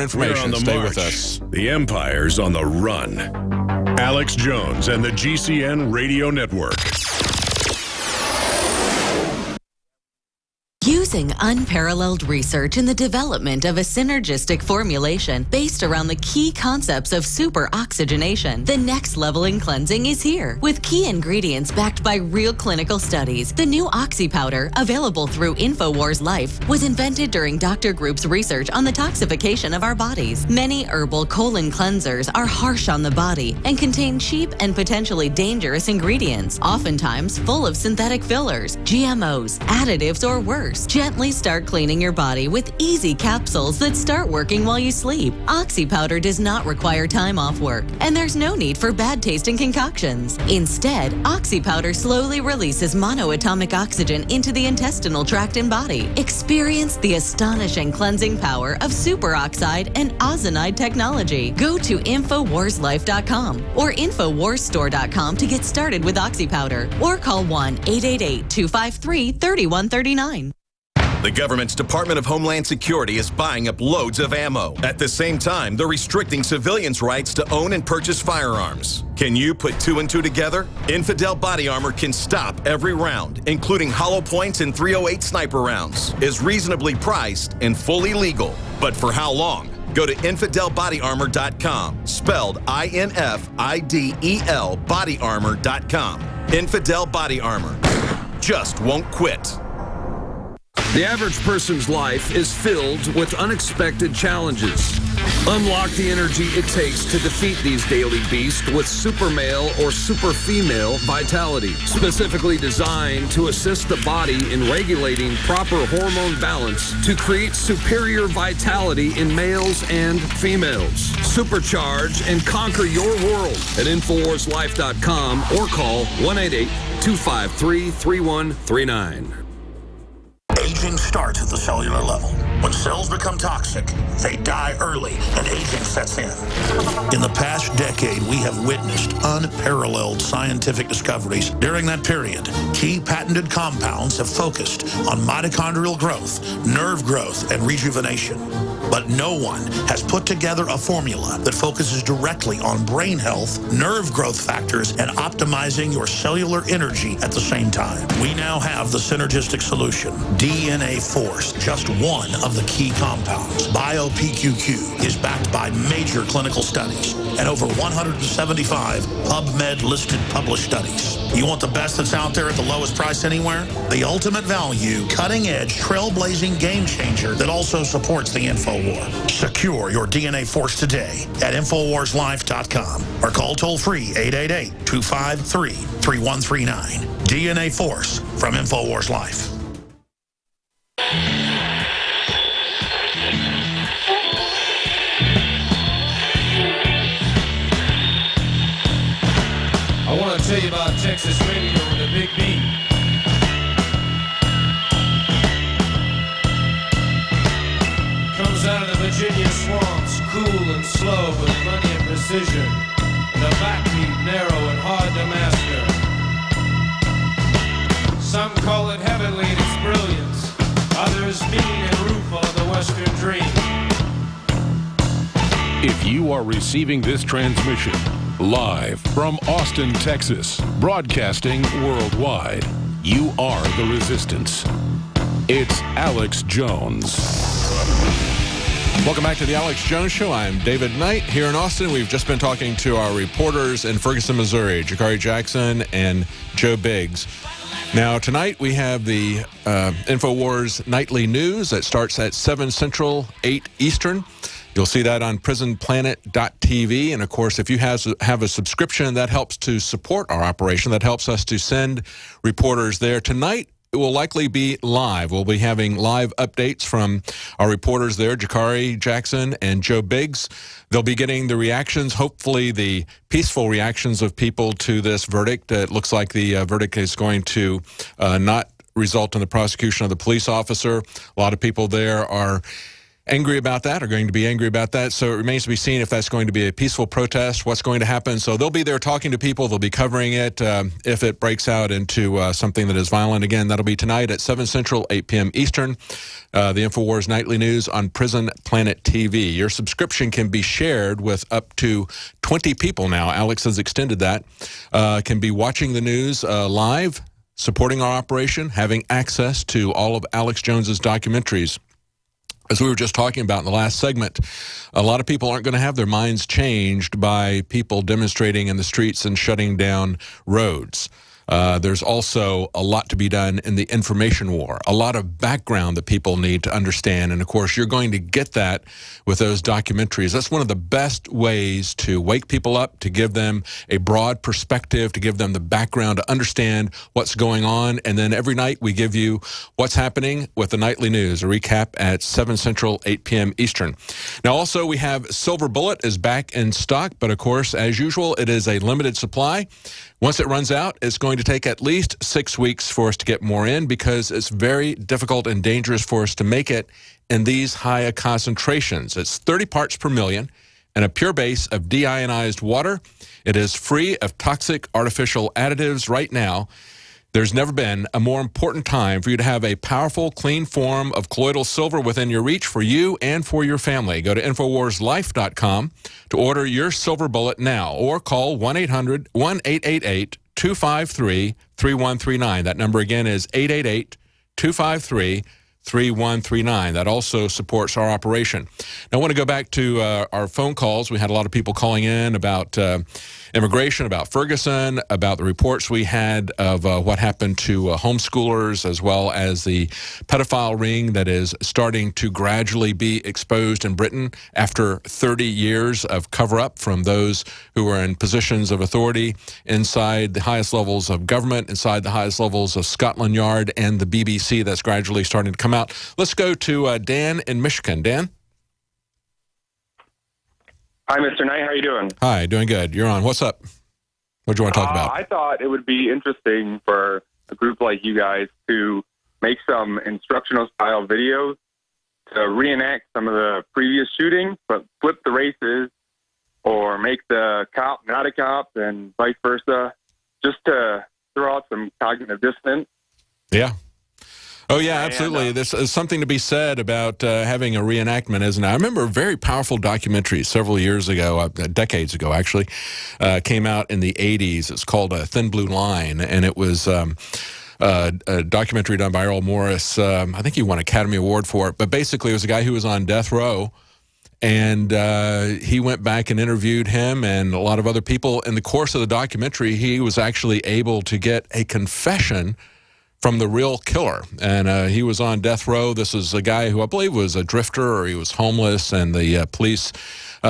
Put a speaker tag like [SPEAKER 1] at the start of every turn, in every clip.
[SPEAKER 1] information. Stay with us.
[SPEAKER 2] The Empire's on the run. Alex Jones and the GCN Radio Network.
[SPEAKER 3] Using unparalleled research in the development of a synergistic formulation based around the key concepts of superoxygenation, the next level in cleansing is here. With key ingredients backed by real clinical studies, the new Oxy Powder, available through InfoWars Life, was invented during Dr. Group's research on the toxification of our bodies. Many herbal colon cleansers are harsh on the body and contain cheap and potentially dangerous ingredients, oftentimes full of synthetic fillers, GMOs, additives, or worse. Gently start cleaning your body with easy capsules that start working while you sleep. Oxy Powder does not require time off work, and there's no need for bad tasting concoctions. Instead, Oxy Powder slowly releases monoatomic oxygen into the intestinal tract and body. Experience the astonishing cleansing power of superoxide and ozonide technology. Go to InfoWarsLife.com or InfoWarsStore.com to get started with Oxy Powder, or call 1-888-253-3139.
[SPEAKER 4] The government's Department of Homeland Security is buying up loads of ammo. At the same time, they're restricting civilians' rights to own and purchase firearms. Can you put two and two together? Infidel Body Armor can stop every round, including hollow points and .308 sniper rounds, is reasonably priced and fully legal. But for how long? Go to InfidelBodyArmor.com, spelled INFIDEL bodyarmor.com. Infidel Body Armor just won't quit.
[SPEAKER 5] The average person's life is filled with unexpected challenges. Unlock the energy it takes to defeat these daily beasts with super male or super female vitality, specifically designed to assist the body in regulating proper hormone balance to create superior vitality in males and females. Supercharge and conquer your world at InfoWarsLife.com or call 1-888-253-3139.
[SPEAKER 6] Aging starts at the cellular level. When cells become toxic, they die early and aging sets in. In the past decade, we have witnessed unparalleled scientific discoveries. During that period, key patented compounds have focused on mitochondrial growth, nerve growth, and rejuvenation. But no one has put together a formula that focuses directly on brain health, nerve growth factors, and optimizing your cellular energy at the same time. We now have the synergistic solution, DNA Force, just one of the key compounds. BioPQQ is backed by major clinical studies and over 175 PubMed-listed published studies. You want the best that's out there at the lowest price anywhere? The ultimate value, cutting-edge, trailblazing game changer that also supports the InfoWar. Secure your DNA Force today at InfoWarsLife.com or call toll-free 888-253-3139. DNA Force from InfoWars Life.
[SPEAKER 7] I want to tell you about Texas radio with a big beat. Comes out of the Virginia swamps, cool and slow with plenty of precision. The backbeat narrow and hard to master. Some call it heavenly in its brilliance. Others mean and rueful of the Western dream.
[SPEAKER 2] If you are receiving this transmission live from Austin, Texas, broadcasting worldwide, you are the Resistance. It's Alex Jones.
[SPEAKER 1] Welcome back to the Alex Jones Show. I'm David Knight here in Austin. We've just been talking to our reporters in Ferguson, Missouri, Jakari Jackson and Joe Biggs. Now, tonight we have the InfoWars Nightly News that starts at 7 Central, 8 Eastern. You'll see that on prisonplanet.tv. And, of course, if you have a subscription, that helps to support our operation. That helps us to send reporters there. Tonight, it will likely be live. We'll be having live updates from our reporters there, Jakari Jackson and Joe Biggs. They'll be getting the reactions, hopefully the peaceful reactions of people to this verdict. It looks like the verdict is going to not result in the prosecution of the police officer. A lot of people there are angry about that, are going to be angry about that. So it remains to be seen if that's going to be a peaceful protest, what's going to happen. So they'll be there talking to people. They'll be covering it if it breaks out into something that is violent. Again, that'll be tonight at 7 Central, 8 p.m. Eastern. The InfoWars Nightly News on Prison Planet TV. Your subscription can be shared with up to 20 people now. Alex has extended that. Can be watching the news live, supporting our operation, having access to all of Alex Jones's documentaries. As we were just talking about in the last segment, a lot of people aren't going to have their minds changed by people demonstrating in the streets and shutting down roads. There's also a lot to be done in the information war, a lot of background that people need to understand. And, of course, you're going to get that with those documentaries. That's one of the best ways to wake people up, to give them a broad perspective, to give them the background, to understand what's going on. And then every night we give you what's happening with the nightly news, a recap at 7 Central, 8 p.m. Eastern. Now, also, we have Silver Bullet is back in stock. But, of course, as usual, it is a limited supply. Once it runs out, it's going to take at least 6 weeks for us to get more in because it's very difficult and dangerous for us to make it in these high concentrations. It's 30 parts per million and a pure base of deionized water. It is free of toxic artificial additives right now. There's never been a more important time for you to have a powerful, clean form of colloidal silver within your reach for you and for your family. Go to InfoWarsLife.com to order your Silver Bullet now or call 1-800-1888-253-3139. That number again is 888-253-3139. That also supports our operation. Now, I want to go back to our phone calls. We had a lot of people calling in about immigration, about Ferguson, about the reports we had of what happened to homeschoolers, as well as the pedophile ring that is starting to gradually be exposed in Britain after 30 years of cover-up from those who are in positions of authority inside the highest levels of government, inside the highest levels of Scotland Yard and the BBC. That's gradually starting to come out. Let's go to Dan in Michigan. Dan?
[SPEAKER 8] Hi, Mr. Knight. How are you doing?
[SPEAKER 1] Hi, doing good. You're on. What's up? What do you want to talk about?
[SPEAKER 8] I thought it would be interesting for a group like you guys to make some instructional style videos to reenact some of the previous shootings, but flip the races or make the cop not a cop and vice versa, just to throw out some cognitive dissonance.
[SPEAKER 1] Yeah. Oh, yeah, absolutely. There's something to be said about having a reenactment, isn't it? I remember a very powerful documentary several years ago, decades ago, actually, came out in the 80s. It's called Thin Blue Line, and it was a documentary done by Earl Morris. I think he won an Academy Award for it. But basically, it was a guy who was on death row, and he went back and interviewed him and a lot of other people. In the course of the documentary, he was actually able to get a confession from the real killer, and he was on death row. This is a guy who I believe was a drifter or he was homeless, and the police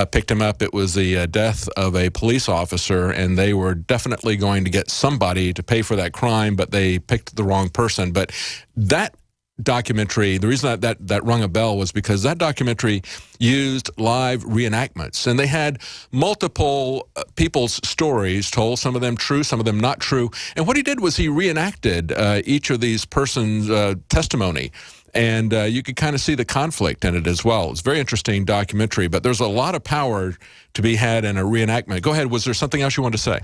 [SPEAKER 1] picked him up. It was the death of a police officer, and they were definitely going to get somebody to pay for that crime, but they picked the wrong person. But that documentary, the reason that rung a bell was because that documentary used live reenactments, and they had multiple people's stories told, some of them true, some of them not true. And what he did was he reenacted each of these persons' testimony, and you could kind of see the conflict in it as well. It's a very interesting documentary, but there's a lot of power to be had in a reenactment. Go ahead. Was there something else you wanted to say?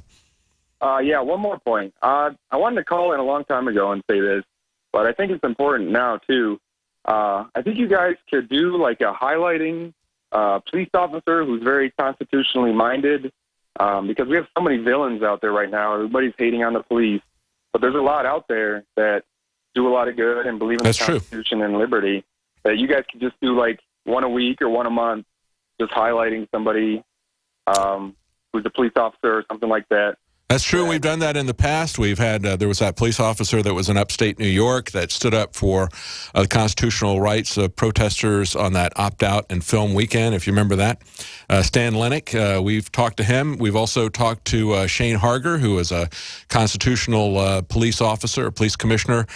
[SPEAKER 8] Yeah, one more point. I wanted to call in a long time ago and say this, but I think it's important now, too. I think you guys could do like a highlighting police officer who's very constitutionally minded, because we have so many villains out there right now. Everybody's hating on the police, but there's a lot out there that do a lot of good and believe in the Constitution and liberty, that you guys could just do like one a week or one a month, just highlighting somebody who's a police officer or something like that.
[SPEAKER 1] That's true. We've done that in the past. We've had, there was that police officer that was in upstate New York that stood up for the constitutional rights of protesters on that opt-out and film weekend, if you remember that. Stan Lennick, we've talked to him. We've also talked to Shane Harger, who is a constitutional police officer, a police commissioner.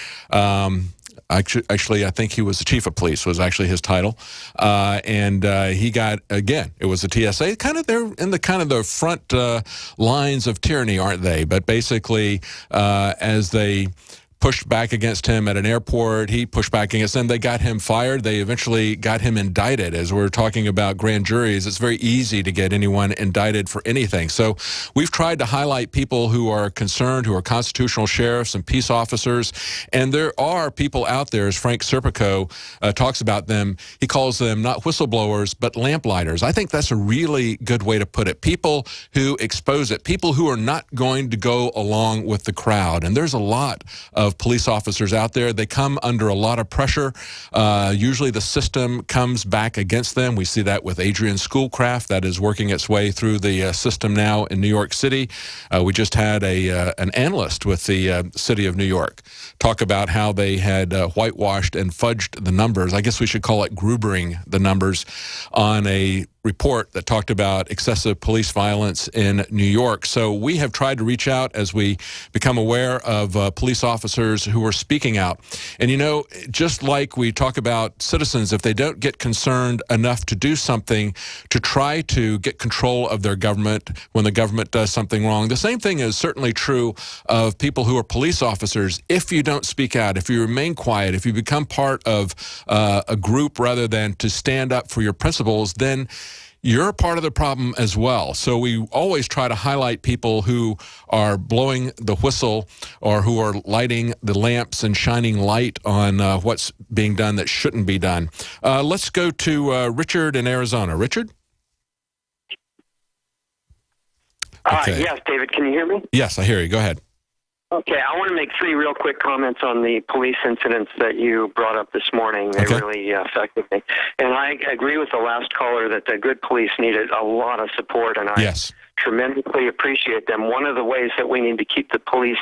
[SPEAKER 1] Actually, I think he was the chief of police, was actually his title. And he got, again, it was the TSA. Kind of, they're in the front lines of tyranny, aren't they? But basically, as they pushed back against him at an airport. He pushed back against them. They got him fired. They eventually got him indicted. As we're talking about grand juries, it's very easy to get anyone indicted for anything. So we've tried to highlight people who are concerned, who are constitutional sheriffs and peace officers. And there are people out there, as Frank Serpico talks about them. He calls them not whistleblowers, but lamplighters. I think that's a really good way to put it. People who expose it, people who are not going to go along with the crowd. And there's a lot of police officers out there. They come under a lot of pressure. Usually the system comes back against them. We see that with Adrian Schoolcraft, that is working its way through the system now in New York City. We just had an analyst with the city of New York talk about how they had whitewashed and fudged the numbers. I guess we should call it Grubering the numbers on a report that talked about excessive police violence in New York. So we have tried to reach out as we become aware of police officers who are speaking out. And, you know, just like we talk about citizens, if they don't get concerned enough to do something to try to get control of their government when the government does something wrong, the same thing is certainly true of people who are police officers. If you don't speak out, if you remain quiet, if you become part of a group rather than to stand up for your principles, then you're a part of the problem as well. So we always try to highlight people who are blowing the whistle or who are lighting the lamps and shining light on what's being done that shouldn't be done. Let's go to Richard in Arizona. Richard? Okay.
[SPEAKER 9] Yes, David, can you hear me?
[SPEAKER 1] Yes, I hear you. Go ahead.
[SPEAKER 9] Okay, I want to make 3 real quick comments on the police incidents that you brought up this morning. They really affected me. And I agree with the last caller that the good police needed a lot of support, and I tremendously appreciate them. One of the ways that we need to keep the police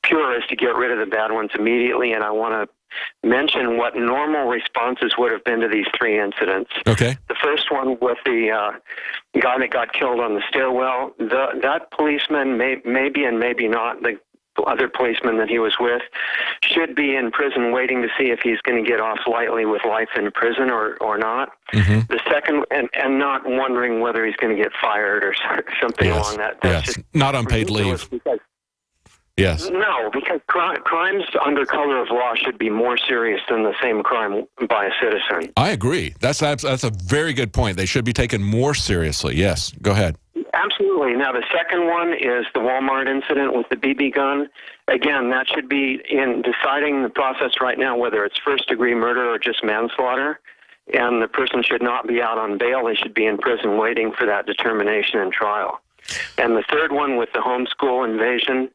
[SPEAKER 9] pure is to get rid of the bad ones immediately, and I want to mention what normal responses would have been to these 3 incidents.
[SPEAKER 1] Okay.
[SPEAKER 9] The first one with the guy that got killed on the stairwell, that policeman, maybe and maybe not, the other policeman that he was with, should be in prison waiting to see if he's going to get off lightly with life in prison or not. The second, and not wondering whether he's going to get fired or something along that. That's just
[SPEAKER 1] not unpaid leave. Yes.
[SPEAKER 9] No, because crimes under color of law should be more serious than the same crime by a citizen.
[SPEAKER 1] I agree. That's a very good point. They should be taken more seriously. Yes. Go ahead.
[SPEAKER 9] Absolutely. Now, the second one is the Walmart incident with the BB gun. Again, that should be in deciding the process right now, whether it's first-degree murder or just manslaughter. And the person should not be out on bail. They should be in prison waiting for that determination and trial. And the third one with the homeschool invasion,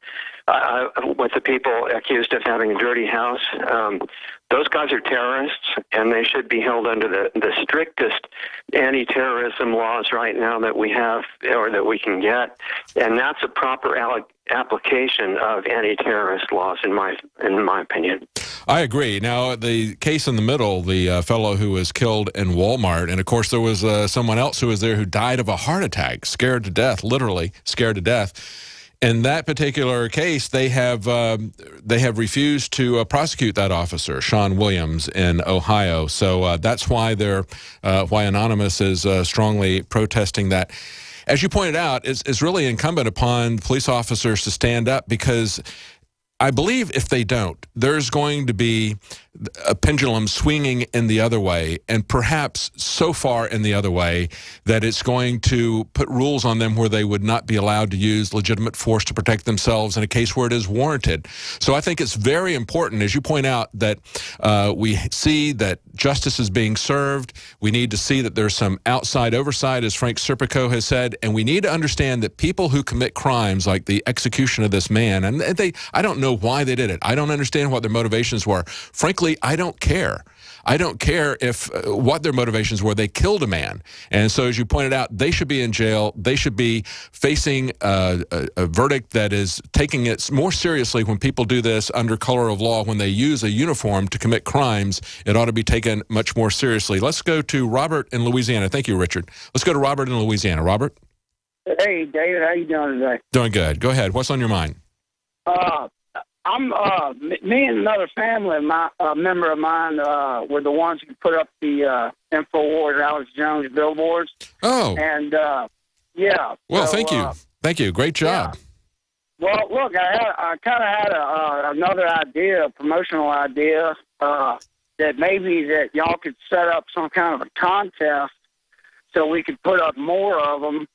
[SPEAKER 9] with the people accused of having a dirty house, those guys are terrorists, and they should be held under the strictest anti-terrorism laws right now that we have or that we can get, and that's a proper application of anti-terrorist laws, in my opinion.
[SPEAKER 1] I agree. Now, the case in the middle, the fellow who was killed in Walmart, and of course there was someone else who was there who died of a heart attack, scared to death, literally scared to death. In that particular case, they have refused to prosecute that officer, Sean Williams, in Ohio. So that's why why Anonymous is strongly protesting that. As you pointed out, it's really incumbent upon police officers to stand up, because I believe if they don't, there's going to be a pendulum swinging in the other way, and perhaps so far in the other way that it's going to put rules on them where they would not be allowed to use legitimate force to protect themselves in a case where it is warranted. So I think it's very important, as you point out, that we see that justice is being served. We need to see that there's some outside oversight, as Frank Serpico has said, and we need to understand that people who commit crimes like the execution of this man, and I don't know why they did it. I don't understand what their motivations were. Frankly, I don't care. I don't care if what their motivations were. They killed a man. And so, as you pointed out, they should be in jail. They should be facing a verdict that is taking it more seriously when people do this under color of law. When they use a uniform to commit crimes, it ought to be taken much more seriously. Let's go to Robert in Louisiana. Thank you, Richard. Let's go to Robert in Louisiana. Robert?
[SPEAKER 10] Hey, David. How you doing today?
[SPEAKER 1] Doing good. Go ahead. What's on your mind?
[SPEAKER 10] Me and another family, a member of mine, were the ones who put up the InfoWars Alex Jones billboards.
[SPEAKER 1] Oh.
[SPEAKER 10] And, yeah.
[SPEAKER 1] Well, thank you. Thank you. Great job.
[SPEAKER 10] Well, look, I kind of had another idea, a promotional idea, that maybe that y'all could set up some kind of a contest so we could put up more of them.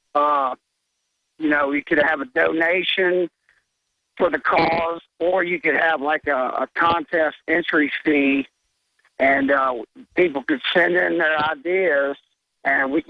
[SPEAKER 10] You could have a donation for the cause, or you could have like a contest entry fee, and people could send in their ideas, and we,